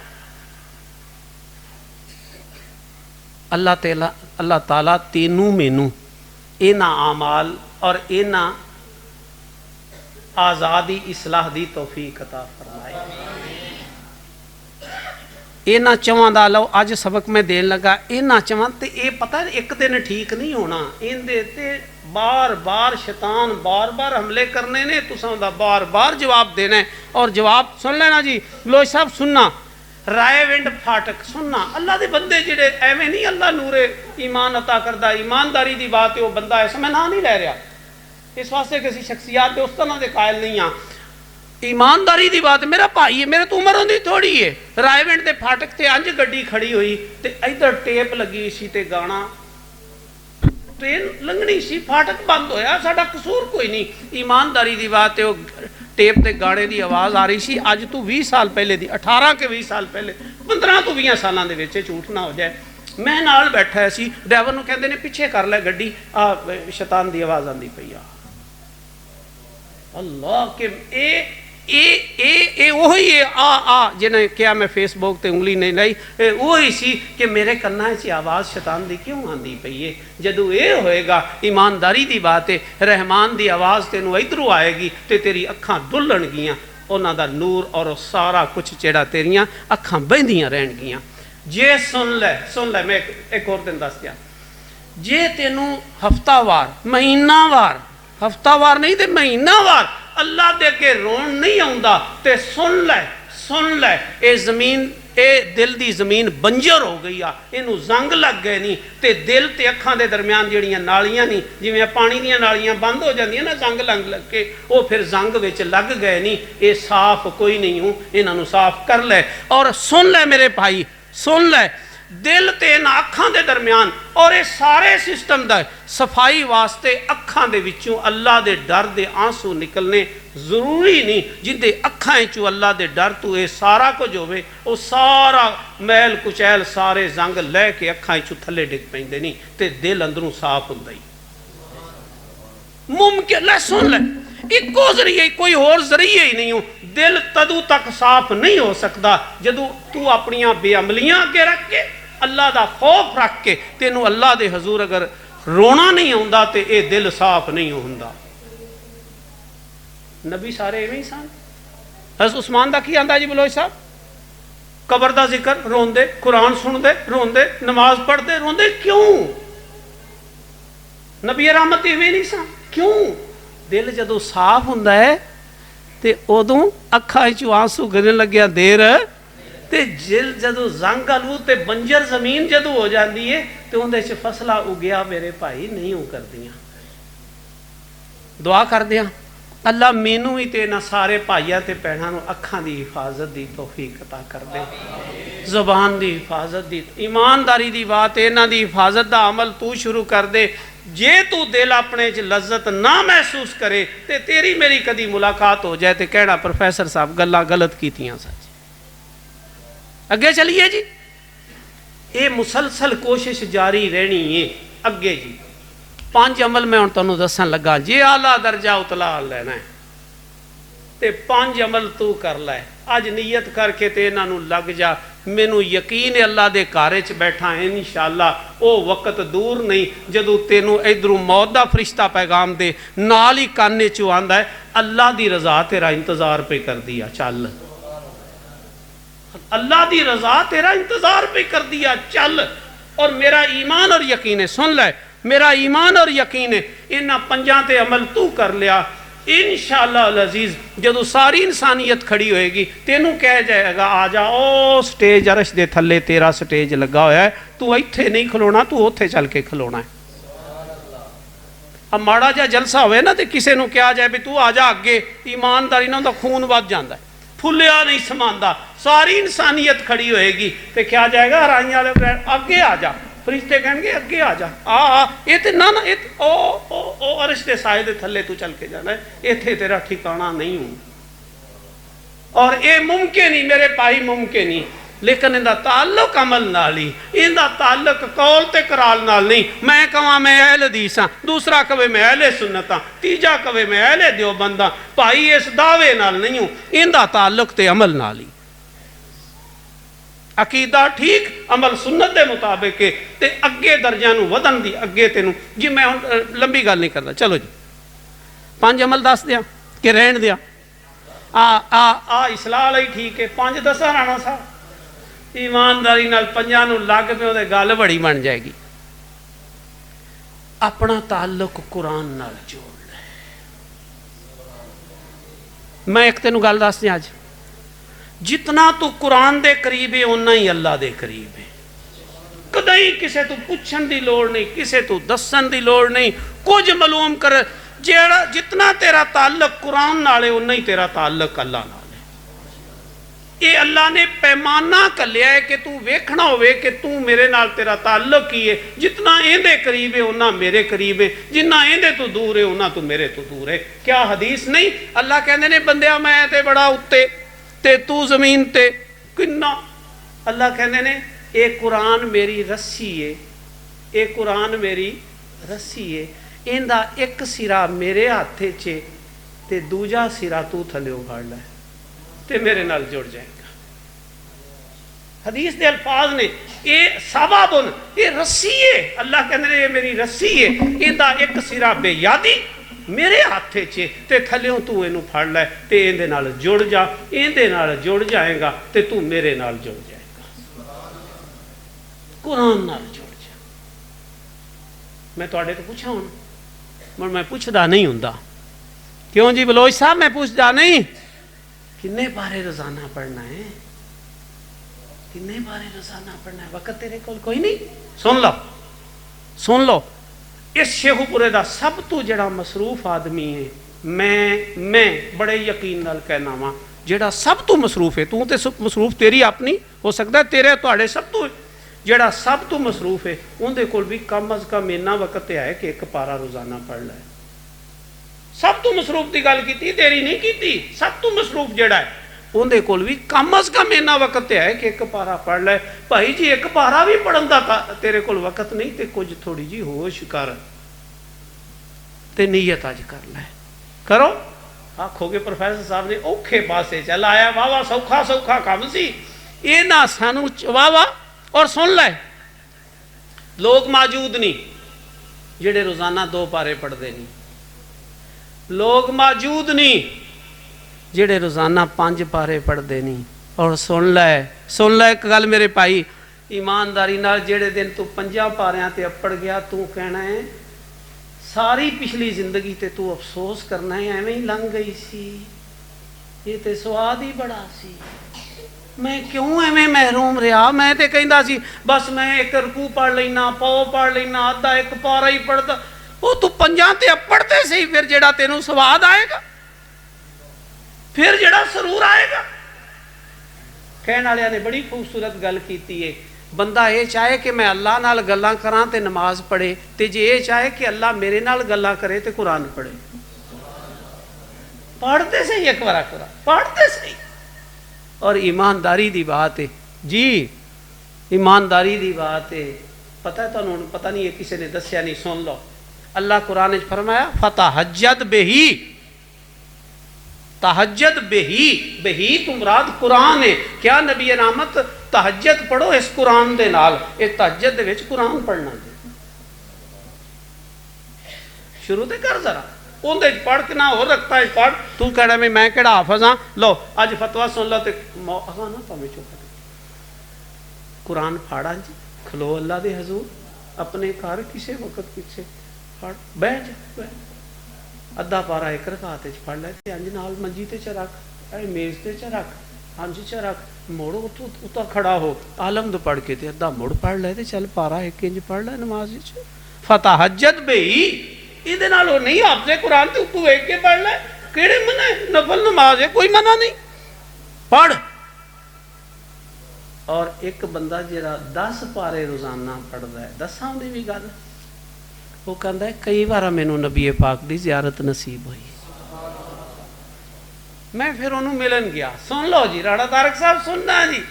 अल्लाह ताला तेनू मैनू इन्हां आमाल और इन्हां आज़ादी इसलाह दी तौफीक अता फरमाए। इन्हां चवां दा लो अज सबक मैं देन लगा। इन्हां चवां ते ये पता एक दिन ठीक नहीं होना, इहदे ते बार बार शैतान बार बार हमले करने ने, तुसां दा बार बार जवाब देना है। और जवाब सुन लेना जी लोच साहब, सुनना रायविंड फाटक सुनना। अल्लाह के बंदे जिहड़े एवें नहीं अल्लाह नूरे ईमान अता करदा, ईमानदारी की बात है वो बंदा ऐसा मैं ना नहीं लै रहा इस वास्ते किसी शख्सियात के उस तरह के कायल नहीं हाँ। ईमानदारी की बात मेरा भाई है, मेरे तो उम्र होंदी थोड़ी है। रायविंड के फाटक से अंज गड्डी खड़ी हुई तो इधर टेप लगी सी ते गाना, ट्रेन लंघनी सी, फाटक बंद होया, साडा कसूर कोई नहीं। ईमानदारी की बात है वो टेप ते गाने की आवाज़ आ रही सी अज तो 20 साल पहले दी, 18 के 20 साल पहले, 15 तो 20 सालों के झूठ ना हो जाए। मैं नाल बैठा सी, ड्राइवर नूं कहंदे ने पिछे कर लै गड्डी, आ शैतान की आवाज़ आती पई आ। अल्लाह के वही है आ जिन्हें क्या मैं फेसबुक ते उंगली नहीं लाई, वही सी कि मेरे कन्ना च आवाज़ शैतान की क्यों आती पई है। जदों ये होएगा ईमानदारी की बात है, रहमान की आवाज़ तेनों इधरों आएगी तो तेरी अखां दुलणगियां, उन्हां दा नूर और सारा कुछ जेड़ा तेरियां अखां बहदियां रहणगियां। जे सुन लै मैं एक होर दिन दस दिया, जे तेनों हफ्तावार महीनावार, हफ्तावार नहीं तो महीनावार अल्लाह दे अगे रोन नहीं आउंदा ते सुन लै ये जमीन, ये दिल की जमीन बंजर हो गई आ, इनू जंग लग गए नहीं ते दिल ते अखां दे दरम्यान जिहड़ियां नालियां नहीं, जिवें पानी दीयां नालियां बंद हो जांदियां ना जंग लग के, वो फिर जंग विच लग गए नहीं। ये साफ कोई नहीं हूँ, इन्हां नू साफ कर लै। और सुन लै मेरे भाई, सुन लै, दिल ते इन्हां अखां दे दरम्यान और ये सारे सिस्टम दा सफाई वास्ते अखां दे विचों अल्लाह दे डर दे आंसू निकलने जरूरी नहीं। जिंदे अखां चो अल्लाह दे डर तो ये सारा कुछ होवे, वो सारा मैल कुचैल सारे जंग लैके अखां चो थले डिग पैंदे नहीं, ते दिल अंदरों साफ हुंदा ही मुमकिन। लै सुन लै, इको जरिए, कोई होर जरिए ही नहीं हो। दिल तदू तक साफ नहीं हो सकता जदों तू अपनियां बेअमलियां अगे रख के अल्लाह दा खौफ रख के तेनू अल्लाह दे हजूर अगर रोना नहीं आउंदा ते ये दिल साफ नहीं हुंदा। नबी सारे इवें ही सन। हज़रत उस्मान दा की आंदा जी बलोच साहब, कबर दा जिक्र रोंदे, कुरान सुनदे रोंदे, नमाज पढ़ते रोंदे, क्यों? नबी रहमत इवें नहीं सन, क्यों? दिल जदों साफ हुंदा है ते उदों अखां चों आंसू गिरन लग्या देर, ते जिल जदों जंग आलू ते बंजर जमीन जदों हो जाती है तो उहदे च फसला उगया मेरे भाई नहीं हो करदियां। दुआ करदे हां अल्लाह मैनू भी ते इन्हां सारे भाइयां ते भैणां नूं अखां दी हिफाजत दी तौफीक अता कर दे, ज़बान दी हिफाजत दी, ईमानदारी दी बात इन्हां दी हिफाजत दा अमल तू शुरू कर दे। जे तू दिल अपने च लज्जत ना महसूस करे तो तेरी मेरी कदी मुलाकात हो जाए तो कहना प्रोफैसर साहब गल्लां गलत कीतियां सच। अगे चलिए जी, ये मुसलसल कोशिश जारी रहनी है अगे जी। 5 अमल मैं हुण तुहानूं दस्सण लगा, जे आला दर्जा उतला लेना है तो 5 अमल तू कर लै। अज नीयत करके तो इन्हां नूं लग जा, मैनू यकीन है अल्लाह दे घर च बैठा है इंशाअल्लाह वो वक्त दूर नहीं जदों तेनू इधरों मौत दा फरिश्ता पैगाम दे नाल ही काने चो आंदा है अल्लाह दी रजा तेरा इंतजार पे कर दिया, चल अल्लाह दी रजा तेरा इंतजार पे कर दिया, चल। और मेरा ईमान और यकीन है, सुन ले, मेरा ईमान और यकीन है इन्हां 5 ते अमल तू कर लिया इंशाअल्लाह अजीज, जदों सारी इंसानियत खड़ी होएगी तेनू कह जाएगा आ जा, ओ स्टेज अरश दे थल्ले तेरा स्टेज लगा होया है, तू इत्थे नहीं खलोना, तू उत्थे चल के खलोना है। अब माड़ा जा जलसा होवे ना तो किसी नूं कहा जाए भी तू आ जा अगे, ईमानदारी नाल उहदा खून वध जांदा है, फुलिया नहीं समांदा। सारी इंसानियत खड़ी होएगी तो क्या जाएगा हराइयां वाले अगे आ जा, फरिश्ते कहेंगे अगे आ जा, ये तो ना ये ओ अरश के साए दे थल्ले तू चल के जाना है, इत्थे तेरा ठिकाना नहीं हूँ। और ये मुमकिन ही मेरे भाई, मुमकिन ही, लेकिन इनका ताल्लुक अमल नाल ही, इनका ताल्लुक कौल ते कराल नाल नहीं। मैं कहां मैं अहल हदीस हाँ, दूसरा कहे मैं अहले सुन्नत हाँ, तीजा कहे मैं अहले देवबंद हाँ, भाई इस दावे नाल नहीं हूँ, इनका ताल्लुक ते अमल नाल ही। अकीदा ठीक, अमल सुन्नत के मुताबिक है, ते अगे दर्जा नूं वधन दी अगे तेनू जी। मैं हुण लंबी गल नहीं करता, चलो जी 5 अमल दस दिया कि रहन दिया, आ इसलाह लई ठीक है। 5 दसा राणा साहब ईमानदारी नाल 5 नूं लग पे उहदे गल बड़ी बन जाएगी। अपना ताल्लुक कुरान नाल जोड़ ले। मैं एक तेनू गल दस दिया, अज जितना तू कुरान दे करीब है उन्ना ही अल्लाह दे करीब है। कदई किसे तू पुछण दी लोड़ नहीं, किसे तू दसन दी लोड़ नहीं, कुछ मालूम कर। जेड़ा जितना तेरा ताल्लुक कुरान नाल है उन्ना ही तेरा ताल्लुक अल्लाह नाल है। ये अल्लाह ने पैमाना कलिया है कि तू वेखना होवे कि तू मेरे नाल तेरा ताल्लुक ही है। जितना इहदे करीब है उन्ना मेरे करीब है, जिन्ना इहदे तो दूर है उन्ना तू मेरे तो दूर है। क्या हदीस नहीं, अल्लाह कहंदे ने बंदिया मैं ते बड़ा उत्ते ते तू जमीन ते किन्ना। अल्लाह कहंदे ने ये कुरान मेरी रस्सी है, ये कुरान मेरी रस्सी है, इहदा एक सिरा मेरे हाथ च ते दूजा सिरा तू थल्लेओ फड़ लै ते मेरे नाल जुड़ जाएगा। हदीस दे अल्फाज ने ये साबाबुन, ये रस्सी है। अल्लाह कहंदे ने ये मेरी रस्सी है, इहदा एक सिरा बेयादी मेरे हाथ च ते थल्लेओ तू इनू फड़ लै ते इहदे नाल जुड़ जा, इहदे नाल जुड़ जाएगा ते तू मेरे नाल जुड़ जाएगा, कुरान नाल जुड़ जा। मैं तुहाडे तो पूछा हुण मैं पुछदा नहीं हुंदा, क्यों जी बलोच साहब मैं पुछदा नहीं। किन्ने बारे रोजाना पढ़ना है, किन्ने बारे रोजाना पढ़ना है, वक्त तेरे कोल कोई नहीं। सुन लो सुन लो, इस शेखुपुरे का सब तो जड़ा मसरूफ आदमी है, मैं बड़े यकीन नाल कहना वा ਜਿਹੜਾ ਸਭ ਤੋਂ ਮਸਰੂਫ ਹੈ, ਤੂੰ ਤੇ ਮਸਰੂਫ ਤੇਰੀ ਆਪਣੀ ਹੋ ਸਕਦਾ, ਤੇਰੇ ਤੁਹਾਡੇ ਸਭ ਤੋਂ ਜਿਹੜਾ ਸਭ ਤੋਂ ਮਸਰੂਫ ਹੈ ਉਹਦੇ ਕੋਲ ਵੀ ਕਮ ਅਜ਼ ਕਮ ਇੰਨਾ ਵਕਤ ਤੇ ਹੈ ਕਿ ਇੱਕ ਪਾਰਾ ਰੋਜ਼ਾਨਾ ਪੜ੍ਹ ਲੈ। ਸਭ ਤੋਂ ਮਸਰੂਫ ਦੀ ਗੱਲ ਕੀਤੀ, ਤੇਰੀ ਨਹੀਂ ਕੀਤੀ। ਸਭ ਤੋਂ ਮਸਰੂਫ ਜਿਹੜਾ ਹੈ ਉਹਦੇ ਕੋਲ ਵੀ ਕਮ ਅਜ਼ ਕਮ ਇੰਨਾ ਵਕਤ ਤੇ ਹੈ ਕਿ ਇੱਕ ਪਾਰਾ ਪੜ੍ਹ ਲੈ। ਭਾਈ ਜੀ ਇੱਕ ਪਾਰਾ ਵੀ ਪੜ੍ਹਨ ਦਾ ਤੇਰੇ ਕੋਲ ਵਕਤ ਨਹੀਂ ਤੇ ਕੁਝ ਥੋੜੀ ਜੀ ਹੋਸ਼ ਕਰ ਤੇ ਨੀਅਤ ਅੱਜ ਕਰ ਲੈ। ਕਰੋ। ਆਖੋਗੇ ਪ੍ਰੋਫੈਸਰ ਸਾਹਿਬ ਨੇ ਔਖੇ ਪਾਸੇ ਚੱਲ ਆਇਆ, ਵਾਹ ਸੌਖਾ ਸੌਖਾ ਕੰਮ ਸੀ। ਇਹ ਨਾ ਸਾਨੂੰ ਵਾਹ और सुन ले, लोग मौजूद नहीं जेड़े रोजाना 2 पारे पढ़ते नहीं, लोग मौजूद नहीं जेड़े रोजाना 5 पारे पढ़ते नहीं। और सुन ले एक गल मेरे भाई, ईमानदारी नाल जेड़े दिन तू 5 पारियां ते अप्पड़ गया, तू कहना है सारी पिछली जिंदगी ते तू अफसोस करना है एवें ही लंघ गई सी, ये ते स्वाद ही बड़ा सी, मैं क्यों एवें महरूम रहा। मैं तो कहता सी बस मैं एक रकू पढ़ लेना, पौ पढ़ लेना, आधा एक पारा ही पढ़ता। वो तू 5 ते पढ़ते सही, फिर जेड़ा तेनू स्वाद आएगा, फिर जेड़ा सरूर आएगा। कहने वाले ने बड़ी खूबसूरत गल की है, बंदा ये चाहे कि मैं अल्लाह नाल गल्लां करां ते नमाज पढ़े, ते जे ये चाहे कि अल्लाह मेरे नाल गल्लां करे ते कुरान पढ़े। पढ़ते सही एक बार कुरान, पढ़ते सही। और ईमानदारी दी बात है जी, ईमानदारी दी बात है। पता है तुहानू, पता नहीं है किसी ने दस्या नहीं, सुन लो। अल्लाह कुरान में फरमाया फतहज्जद बेही, तहज्जद बेही, बेही तो मुराद कुरान है। क्या नबी रहमत तहज्जद पढ़ो इस कुरान दे नाल, इस तहज्जद दे विच कुरान पढ़ना शुरू तो कर जरा, उहदे पढ़ के ना हो रखता है पढ़। तू कहना मैं केड़ा हाफिज हाँ, लो अज फतवा सुन लो, तो ना भावें चुप कुरान फाड़ा जी, खलो अल्लाह दे हजूर अपने घर किसी वक्त पीछे फड़ बह जा, अद्धा पारा एक रकात पढ़ लै, अंज नाल मंजी ते च रख, मेज ते च रख, अंज च रख, मुड़ उता खड़ा हो, आलमद पढ़ के ते अद्धा मुड़ पढ़ लै, चल पारा एक इंज पढ़ लै नमाज फतहज्जद बेही। ये नहीं आपसे कुरान तू तू एक के पढ़ ले, केड़े मना है, नफल नमाज है, कोई मना नहीं, पढ़। और एक बंदा जरा 10 पारे रोजाना पढ़ता है, 10 की भी गल, वो कहता है कई बार मैनू नबी पाक की जियारत नसीब हुई। मैं फिर उन्होंने मिलन गया, सुन लो जी राणा तारक साहब सुनना जी।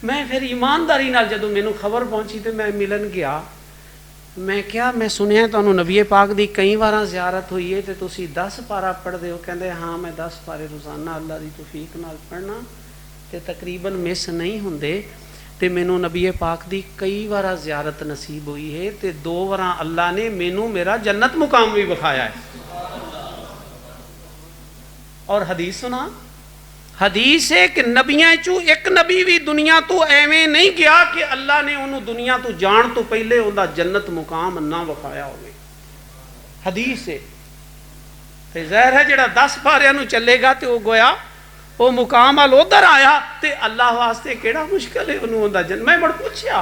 मैं फिर ईमानदारी नाल जदों मैनू खबर पहुंची तो मैं मिलन गया, मैं क्या मैं सुनिया तुहानू नबी पाक की कई बार जियारत हुई है तो तुसी 10 पारा पढ़ते हो। कहते हाँ मैं 10 पारे रोजाना अल्लाह की तौफीक नाल पढ़ना तो तकरीबन मिस नहीं होंदे, तो मैनू नबी पाक की कई बार जियारत नसीब हुई है, तो 2 बार अल्लाह ने मैनू मेरा जन्नत मुकाम भी विखाया है। और हदीस सुना, हदीस है कि नबियां चू एक नबी भी दुनिया तो एवें नहीं गया कि अल्लाह ने उन्होंने दुनिया तो जान तो पहले उनका जन्नत मुकाम ना विखाया हो। हदीस है, ज़ाहिर है जिहड़ा 10 पारियां चलेगा तो वह गोया वो मुकाम वाल उधर आया, तो अल्लाह वास्ते केड़ा मुश्किल है उन्होंने जन्नत। मैं मुड़ पूछया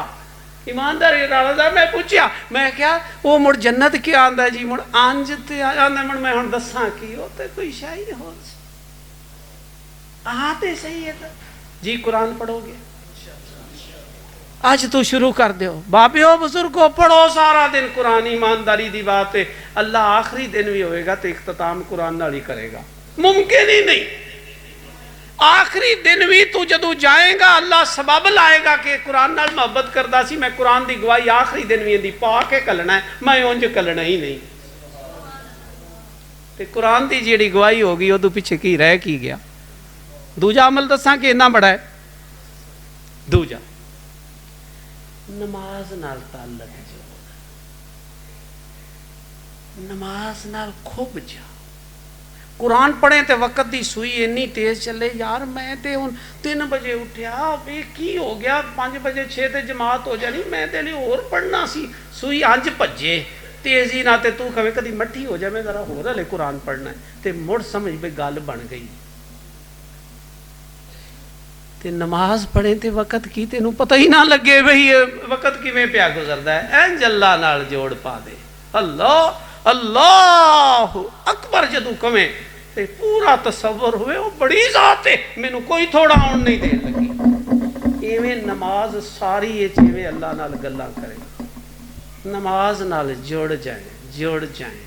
ईमानदारी राणा, मैं पूछया मैं क्या वो मुड़ जन्नत क्या आंदा जी, मुड़ अंज ते आंदा, मुड़ मैं हुण दसां की वो तो कोई शाही हो आते सही है जी। कुरान पढ़ोगे आज तो शुरू कर दो बाबे बुजुर्गो, पढ़ो सारा दिन कुरान। ईमानदारी की बात है, अल्लाह आखिरी दिन भी होएगा तो इख्तिताम कुरान नाल ही करेगा, मुमकिन ही नहीं। आखिरी दिन भी तू जदों जाएगा अल्लाह सबब लाएगा कि कुरान नाल मोहब्बत करदा सी, मैं कुरान की गवाही आखिरी दिन भी इहदी पा के कलना है, मैं उंज कलना ही नहीं। तो कुरान की जिहड़ी गवाही होगी उदों पिछे की रह की गया। दूजा अमल दसा कि इन्ना बड़ा है। दूजा नमाज नाल ताल्लुक जो, नमाज नाल खुब जा। कुरान पढ़े तो वक्त की सूई इन्नी तेज चले, यार मैं तो हूँ 3 बजे उठा, ये की हो गया 5 बजे 6 ते जमात हो जानी, मैं तेरे होर पढ़ना सी, सूई अंज भजे तेजी ना, तू कवे कभी मट्ठी हो जाए, मैं जरा होर हले कुरान पढ़ना है, तो मुड़ समझ भी गल बन गई। ते नमाज पढ़े तो वक्त की तेनू पता ही ना लगे बई वक्त किवें पिया गुजरदा है। इंज अल्लाह नाल जोड़ पा दे, अल्लाह अल्लाह अकबर जदों कवें ਤੇ ਪੂਰਾ ਤਸੱਵਰ ਹੋਵੇ ਉਹ ਬੜੀ ਜ਼ਾਤ ਹੈ, ਮੈਨੂੰ ਕੋਈ ਥੋੜਾ ਆਉਣ ਨਹੀਂ ਦੇਣ ਲੱਗੀ। ਇਵੇਂ ਨਮਾਜ਼ ਸਾਰੀ ਇਹ ਜਿਵੇਂ ਅੱਲਾ ਨਾਲ ਗੱਲਾਂ ਕਰੇ, ਨਮਾਜ਼ ਨਾਲ ਜੁੜ ਜਾਏ।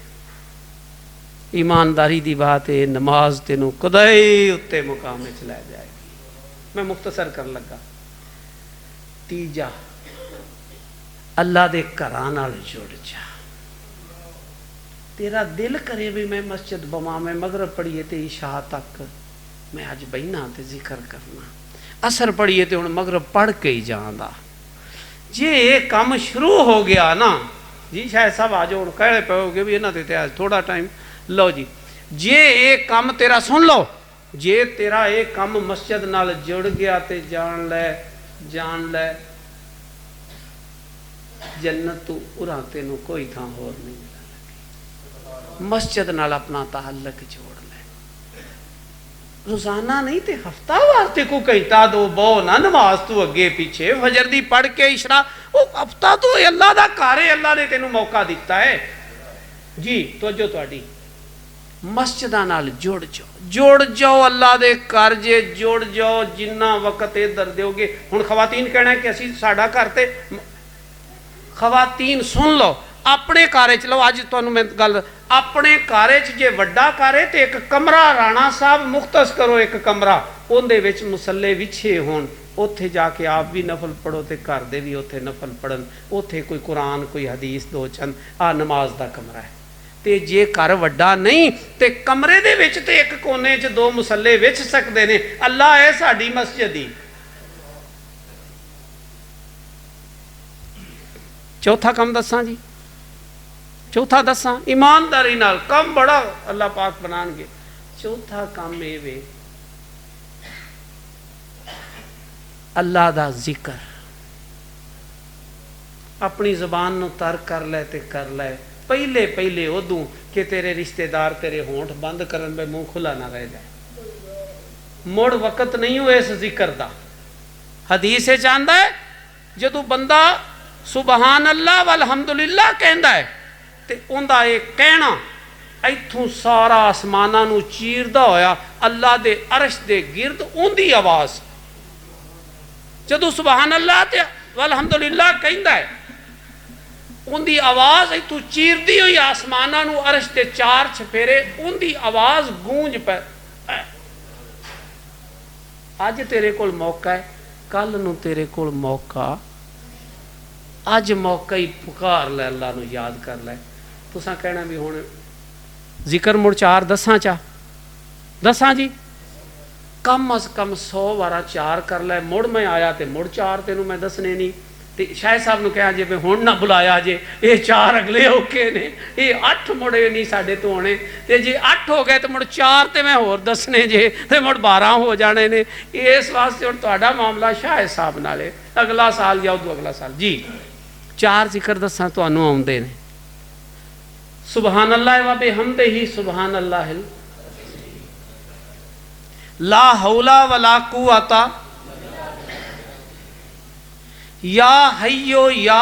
ईमानदारी की बात है, नमाज तेनों कदे उत्ते मुकाम च लै जाएगी। मैं मुख्तसर कर लगा। तीजा, अल्लाह दे घरां नाल जुड़ जा। तेरा दिल करे भी मैं मस्जिद बवां, मैं मगरब पढ़िए तो इशा तक मैं अज बहना तो जिक्र करना, असर पढ़िए तो हुण मगरब पढ़ के ही जांदा। जे ये काम शुरू हो गया ना जी, शायद सब आ जाओ, कहे पाओगे भी इन्हां ते आज थोड़ा टाइम। लो जी, जे ये काम तेरा सुन लो, जे तेरा ये काम मस्जिद नाल जुड़ गया तो जान ले जन्नत तू उरा तेनों कोई थां होर नहीं मिलना। मस्जिद नाल अपना ताल्लुक जोड़ ले, रोजाना नहीं ते हफ्ता वास्ते को घंटा दो बहु ना नमाज तू अगे पीछे फजर दी पढ़ के इशरा, वो हफ्ता तो अल्लाह दा घर है, अल्लाह ने तेनों मौका दिता है जी। तवज्जो तुहाडी, मस्जिदां नाल जुड़ जाओ अल्लाह दे घर जे जुड़ जाओ। जिन्ना वक्त इधर दोगे, हुण खवातीन कहना है कि असी साडा घर ते, खवातीन सुन लो अपने घर च लो। अज तुहानूं मैं गल, अपने घर च जे वड्डा घर है तो एक कमरा राणा साहब मुख्तस करो, एक कमरा उहदे विच मुसल्ले विछे होण, उत्थे जाके आप भी नफल पढ़ो तो घर दे भी उत्थे नफल पढ़न, उत्थे कोई कुरान कोई हदीस दो चंद, आ नमाज दा कमरा है। ते जे घर वड्डा नहीं ते कमरे दे विच ते एक कोने च दो मुसल्ले विच सकदे ने। अल्लाह है साडी मस्जिद ही। चौथा काम दसां जी, चौथा दसां ईमानदारी नाल काम बड़ा अल्लाह पाक बनाणगे। चौथा काम ये वे अल्लाह दा जिक्र, अपनी जबान नूं तर कर ले ते कर ले। पहले पहले उदू कि तेरे रिश्तेदार तेरे होंठ बंद करन में मुंह खुला ना रह जाए। मुड़ वक्त नहीं हो इस जिक्र दा। हदीस आंदा है जदों बंदा सुबहान अल्लाह वलहमदुलिल्लाह कहंदा है ते उनदा ये कहना इत्थों सारा आसमानां नूं चीरदा होया अल्लाह दे अरश दे गिरद उनदी आवाज़। जदों सुबहान अल्लाह ते वलहमदुलिल्लाह कहंदा है, उनकी आवाज़ इतों चीरती हुई आसमाना नूं अरश के चार छफेरे उनकी आवाज़ गूंज पै। अज तेरे कोल मौका है, कल नूं तेरे कोल मौका, अज मौका ही पुकार लै, अल्लाह नूं याद कर लै। तुसां कहना भी हुण जिक्र मुड़ चार दसां जी, कम अज कम 100 वारा चार कर लै। मुड़ मैं आया तो मुड़ चार तेनों मैं दसने नहीं, तो शायद साहब ने कहा जे मैं हुण ना बुलाया जे, ये चार अगले औखे ने, ये 8 मुड़े नहीं साढ़े तो होने, तो जे 8 हो गए तो मुड़ 4 तो मैं होर दसने जे, तो मुड़ 12 हो जाने ने। इस वास्ते हुण तुहाडा मामला शायद साहब नाल अगला साल या उदों अगला साल जी। 4 जिक्र दसां तुहानूं आउंदे ने। सुबहान अल्लाह व बिहम्दिही सुबहान अल्लाहिल, ला हौला वला कुव्वता, या हय्यो या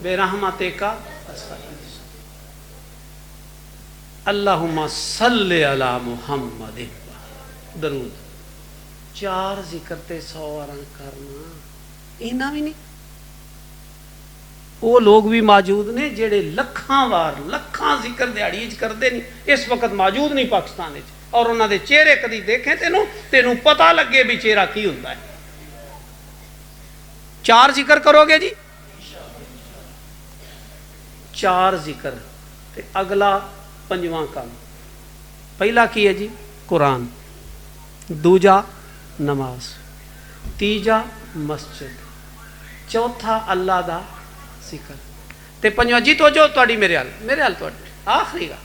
बेरहमते का, अल्लाहुम्मा सल्ले अला मुहम्मद। दरूद 4 जिक्र ते 100 वार करना, इन्ना भी नहीं। वो लोग भी मौजूद ने जेड़े लखां वार लखां जिक्र दिहाड़ी करते नहीं, इस वक्त मौजूद नहीं पाकिस्तान में, और उन्होंने चेहरे कभी देखे तेनों पता लगे भी चेहरा की होता है। 4 जिक्र करोगे जी, 4 जिक्र ते अगला 5वां काम। पहला की है जी कुरान, दूजा नमाज, तीजा मस्जिद, चौथा अल्लाह दा जिक्र ते 5वां जी। तो जो तुहाडी मेरे हाल तुहाडी आखिरी गा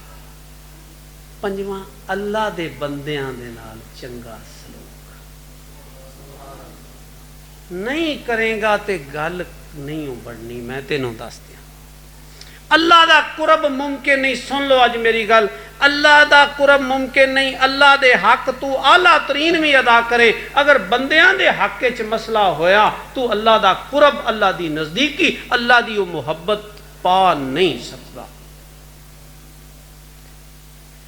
5वां अल्लाह दे बंदियां दे नाल चंगा नहीं करेगा तो गल नहीं बढ़नी। मैं तेनों दस दिया अल्लाह दा कुरब मुमकिन नहीं। सुन लो अज मेरी गल, अल्लाह दा कुरब मुमकिन नहीं। अल्लाह दे हक तू आला तरीन भी अदा करे, अगर बंदियां दे हक च मसला होया तू अल्लाह दा कुरब, अल्लाह दी नजदीकी, अल्लाह दी वो मुहब्बत पा नहीं सकता।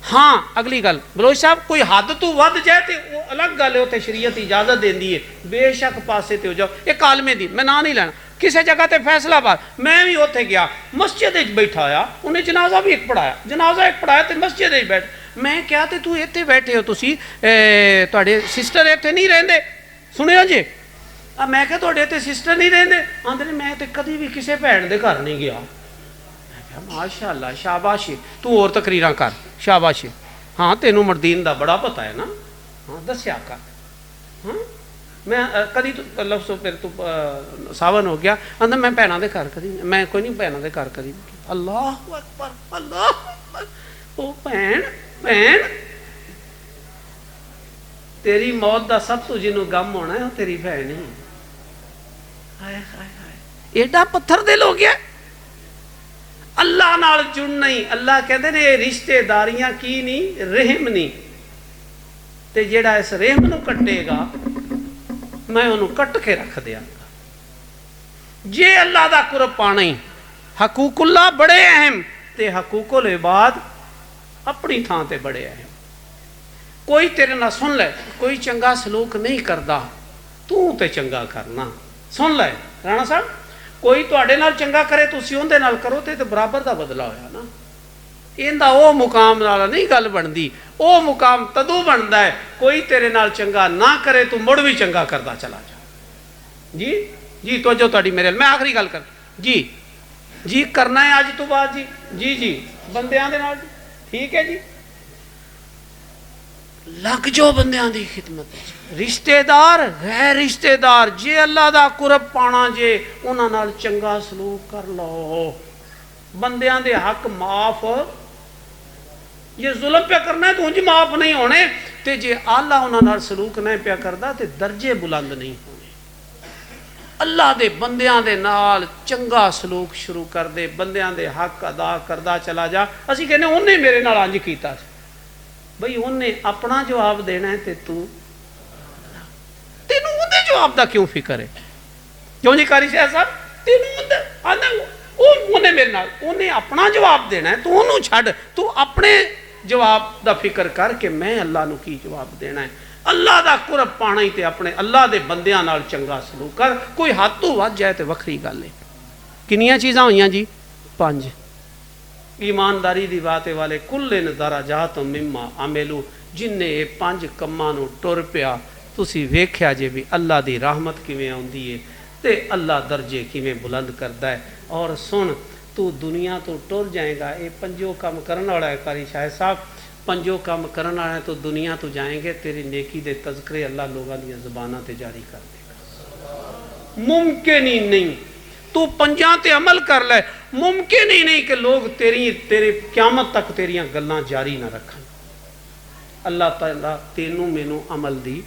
हाँ अगली गल बलोच साहब कोई हद तो वध जाए तो वो अलग गल है, उत्थे शरीयत इजाजत देंदी है, बेशक पासे ते हो जाओ। एक आलमे दी मैं ना नहीं लेना, किसी जगह ते फैसलाबाद मैं भी उत्थे गया, मस्जिद बैठा होया, उन्हें जनाजा भी एक पढ़ाया, जनाजा एक पढ़ाया तो मस्जिद बैठ, मैं क्या तो तू इत्थे बैठे हो, तुसी तुहाडे सिस्टर इत्थे नहीं रहिंदे, सुनियो जी। मैं क्या तुहाडे इत्थे सिस्टर नहीं रहिंदे, आंदे ने मैं तो कभी भी किसी भैन दे घर नहीं गया। माशाअल्लाह शाबाश, तू और तकरीरां कर, शाबाश। हाँ तेनू मरदीन दा बड़ा पता है ना, हाँ दस्या कर। हाँ मैं कदी तो लफ्ज़ फिर तू सावन हो गया, आंदा मैं भैनों के घर कदी, मैं कोई नहीं भैनों के घर कदी। अल्लाह अकबर अल्लाह अकबर, ओ भैन भैन तेरी मौत का सब तो जिन्हों गम होना है तेरी भैन ही। हाय हाय हाय एडा पत्थर दिल हो गया, अल्लाह नाल जुड़ नहीं। अल्लाह कहते ने रिश्तेदारियां की नहीं रहम नहीं, ते जेड़ा इस रहम नूं कटेगा मैं उन्होंने कट के रख दियांगा। जे अल्लाह दा कुरब पाना ही, हकूकुल्लाह बड़े अहम ते हकूकुल इबाद अपनी थां ते बड़े अहम। कोई तेरे नाल सुन ले कोई चंगा सलूक नहीं करता, तू ते चंगा करना। सुन ले राणा साहब, कोई तुहाडे नाल चंगा करे तुसी उहदे नाल करो ते बराबर दा बदला होया ना। इहदा ओ मुकाम नाल नहीं गल बनदी, ओ मुकाम तदों बनदा है कोई तेरे नाल चंगा ना करे तू मुड़ भी चंगा करदा चला जा। जी जी तवज्जो तुहाडी मेरे, मैं आखिरी गल कर जी जी करना है अज तो बाद जी जी जी बंदियां दे नाल, ठीक है जी लग जो बंदियां दी खिदमत। रिश्तेदार गैर रिश्तेदार जे अल्लाह दा कुरब पाना जे उन्हां नाल चंगा सलूक कर लो, बंदियां दे हक माफ, जे जुल्म पे करना है तो उंज माफ नहीं होने, ते जे आला उन्हां नाल सलूक नहीं पिया करदा ते दर्जे बुलंद नहीं होने। अल्लाह दे बंदियां दे नाल चंगा सलूक शुरू कर दे, बंदियां दे हक अदा करदा चला जा। असीं कहने उन्हें मेरे नाल अंज कीता बई, उन्हें अपना जवाब देना है ते तू तेनू उहदे जवाब दा क्यों फिक्र है? क्यों जी कारी शाह साहब, तेनू आंदा उन्हें मेरे नाल उन्हें अपना जवाब देना है, तू उन्होंने छड़, तू अपने जवाब दा फिक्र कर कि मैं अल्लाह नू की जवाब देना है। अल्लाह दा कुरब पाना ही ते अपने अल्लाह दे बंदियां नाल चंगा सलूक कर। कोई हद तो वध जाए तो वखरी गल है। किनियां चीज़ां होईयां जी? 5। ईमानदारी दी बात वाले कुल्ले दराजात मिम्मा अमेलू, जिन्हें ये 5 कम्मां नूं टुर पिया तुसी वेख्या जे भी अल्लाह दी रहमत किवें आउंदी है ते अल्लाह दर्जे किवें बुलंद करदा है। और सुन तू दुनिया तो टुर जाएगा, ये 5 काम करने वाला है कारी शाह साहब, 5 काम करने वाला है तो दुनिया तो जाएंगे, तेरी नेकी दे तज़किरे अल्लाह लोगों दी ज़बानां ते जारी कर देगा। मुमकिन ही नहीं, तू 5 ते अमल कर ले, मुमकिन ही नहीं कि लोग तेरे क़यामत तक तेरियां गल्लां जारी ना रखन। अल्लाह ताला तेनू मैनू अमल दी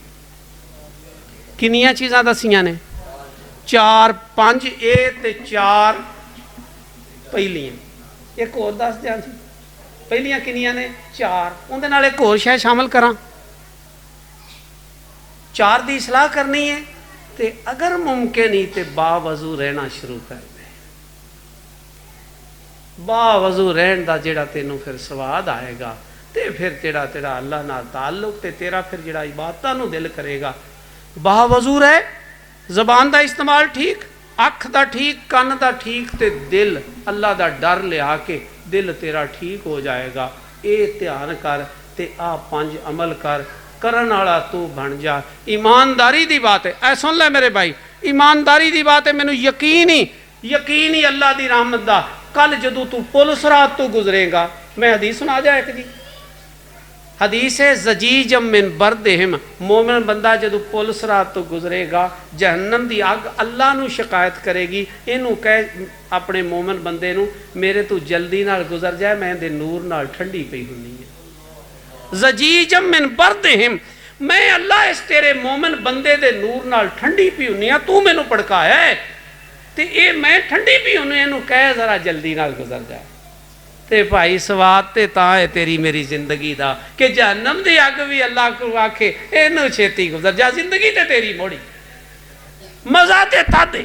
किनियां चीज़ां दसियां ने? 4 5 ए ते 4 पहलियां। एक होर दस दियां सी, पहलियां किनियां ने? 4। उहदे नाल एक होर शै शामिल करां, 4 दी सलाह करनी है ते अगर मुमकिन ही ते बावजू रहना शुरू कर दे। बावजू रहन दा जेड़ा तेनू फिर स्वाद आएगा ते फिर तेरा अल्लाह नाल ताल्लुक ते तेरा फिर जेड़ा इबादतां नू दिल करेगा। बावजू रहे, जबान दा इस्तेमाल ठीक, अख दा ठीक, कन दा ठीक ते दिल अल्लाह दा डर लिया के दिल तेरा ठीक हो जाएगा। ये ध्यान कर ते आ 5 अमल कर, करन वाला तू बन जा। ईमानदारी दी बात है, ऐ सुन ले मेरे भाई, ईमानदारी दी बात है। मैनू यकीन ही अल्लाह दी रहमत दा। कल जदों तू पुलिस रात तो गुजरेगा, मैं हदीस सुना जा एक जी, हदीस है ज़जीजम मिन बरदिहिम, मोमिन बंदा जदों पुलिस रात तो गुजरेगा जहन्नम दी अग अल्लाह नू शिकायत करेगी, इनू कह अपने मोमिन बंदे नू मेरे तू जल्दी नाल गुजर जाए, मैं दे नूर नाल ठंडी पई हुंदी है। ज़जीजम मिन बरदिहिम, मैं अल्लाह इस तेरे मोमिन बंदे दे नूर नाल ठंडी पई हुंदी हां, तू मैनू भड़काया है ते ये मैं ठंडी पई हुंदी, इनू कह जरा जल्दी नाल गुजर जाए। ते भाई स्वाद ते तां है तेरी मेरी जिंदगी दा कि जहन्नम दी अग भी अल्लाह को आखे इनू छेती गुजर जा, जिंदगी ते तेरी मोड़ी, मजा ते तादे।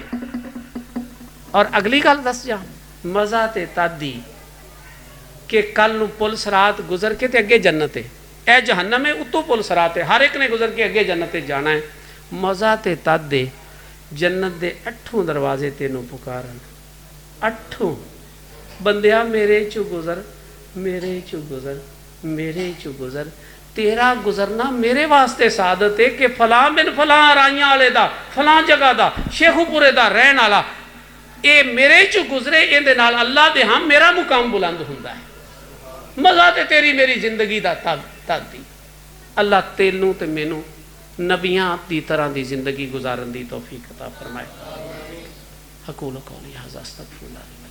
और अगली गल दस जा, मजा ते तादी कि कल नूं पुल सरात गुजर के ते अगे जन्नत है, ए जहन्नम है उत्तों पुल सरात है, हर एक ने गुजर के अगे जन्नत जाना है। मज़ा ते तद दे जन्नत दे 8 दरवाजे तेनों पुकारन, 8 बंदिया मेरे चो गुजर, मेरे चो गुजर, मेरे चो गुजर। तेरा गुजरना मेरे वास्ते सादत है कि फलां बिन फलां राइयां वाले दा, फलां जगह दा, शेखुपुरे दा रहन वाला ये मेरे चो गुजरे, ये अल्लाह दे हम मेरा मुकाम बुलंद हुंदा है। मज़ा तो तेरी मेरी जिंदगी का तद दी। अल्लाह तेनू तो मैनू नबियां की तरह की जिंदगी गुजारन की तौफीक अता फरमाए। हकूल कौली हाज़ा अस्तगफिरुल्लाह।